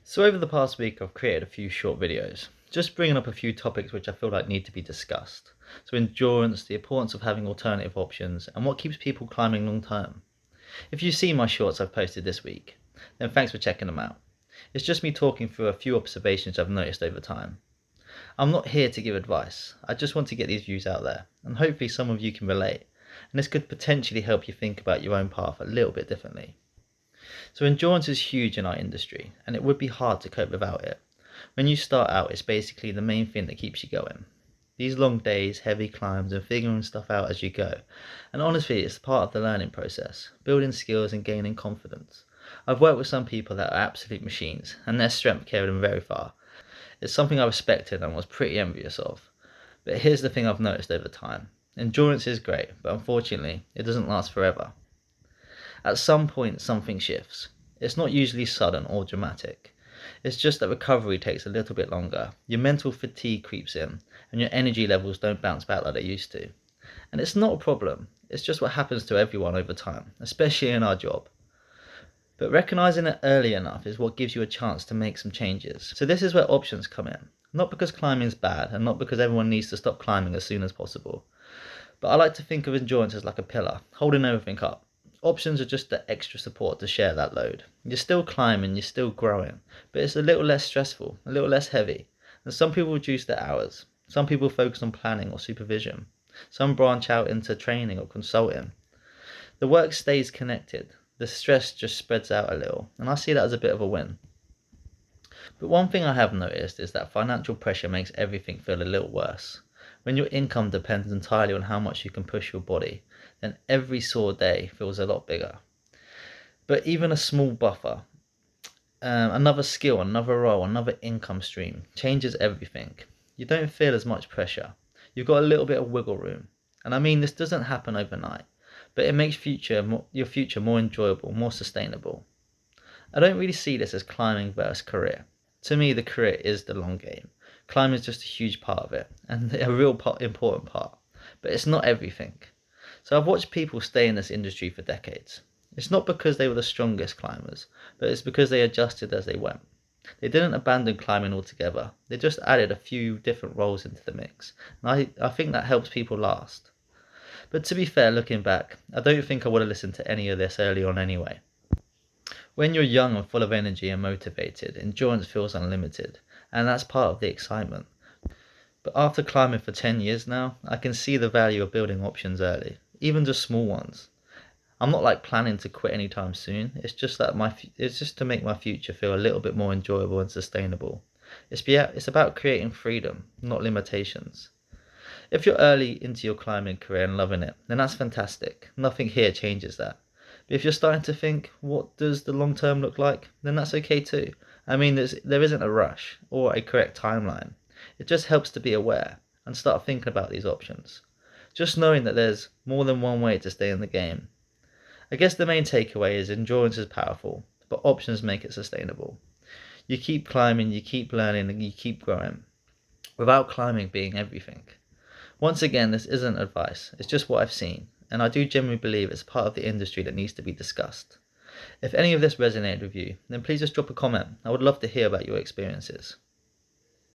So over the past week, I've created a few short videos, just bringing up a few topics which I feel like need to be discussed. So endurance, the importance of having alternative options, and what keeps people climbing long term. If you see my shorts I've posted this week, then thanks for checking them out. It's just me talking through a few observations I've noticed over time. I'm not here to give advice, I just want to get these views out there, and hopefully some of you can relate, and this could potentially help you think about your own path a little bit differently. So endurance is huge in our industry, and it would be hard to cope without it. When you start out, it's basically the main thing that keeps you going. These long days, heavy climbs, and figuring stuff out as you go. And honestly, it's part of the learning process, building skills and gaining confidence. I've worked with some people that are absolute machines, and their strength carried them very far. It's something I respected and was pretty envious of. But here's the thing I've noticed over time. Endurance is great, but unfortunately, it doesn't last forever. At some point, something shifts. It's not usually sudden or dramatic. It's just that recovery takes a little bit longer. Your mental fatigue creeps in, and your energy levels don't bounce back like they used to. And it's not a problem. It's just what happens to everyone over time, especially in our job. But recognizing it early enough is what gives you a chance to make some changes. So this is where options come in. Not because climbing is bad, and not because everyone needs to stop climbing as soon as possible. But I like to think of endurance as like a pillar, holding everything up. Options are just the extra support to share that load. You're still climbing, you're still growing, but it's a little less stressful, a little less heavy. And some people reduce their hours. Some people focus on planning or supervision. Some branch out into training or consulting. The work stays connected. The stress just spreads out a little, and I see that as a bit of a win. But one thing I have noticed is that financial pressure makes everything feel a little worse. When your income depends entirely on how much you can push your body, then every sore day feels a lot bigger. But even a small buffer, another skill, another role, another income stream changes everything. You don't feel as much pressure. You've got a little bit of wiggle room. And I mean, this doesn't happen overnight, but it makes your future more enjoyable, more sustainable. I don't really see this as climbing versus career. To me, the career is the long game. Climbing is just a huge part of it, and a real important part. But it's not everything. So I've watched people stay in this industry for decades. It's not because they were the strongest climbers, but it's because they adjusted as they went. They didn't abandon climbing altogether. They just added a few different roles into the mix. And I think that helps people last. But to be fair, looking back, I don't think I would have listened to any of this early on anyway. When you're young and full of energy and motivated, endurance feels unlimited, and that's part of the excitement. But after climbing for 10 years now, I can see the value of building options early, even just small ones. I'm not like planning to quit anytime soon. It's just that it's just to make my future feel a little bit more enjoyable and sustainable. It's about creating freedom, not limitations. If you're early into your climbing career and loving it, then that's fantastic. Nothing here changes that. But if you're starting to think, what does the long term look like? Then that's okay too. I mean, there isn't a rush or a correct timeline. It just helps to be aware and start thinking about these options. Just knowing that there's more than one way to stay in the game. I guess the main takeaway is endurance is powerful, but options make it sustainable. You keep climbing, you keep learning, and you keep growing, without climbing being everything. Once again, this isn't advice, it's just what I've seen, and I do genuinely believe it's part of the industry that needs to be discussed. If any of this resonated with you, then please just drop a comment. I would love to hear about your experiences.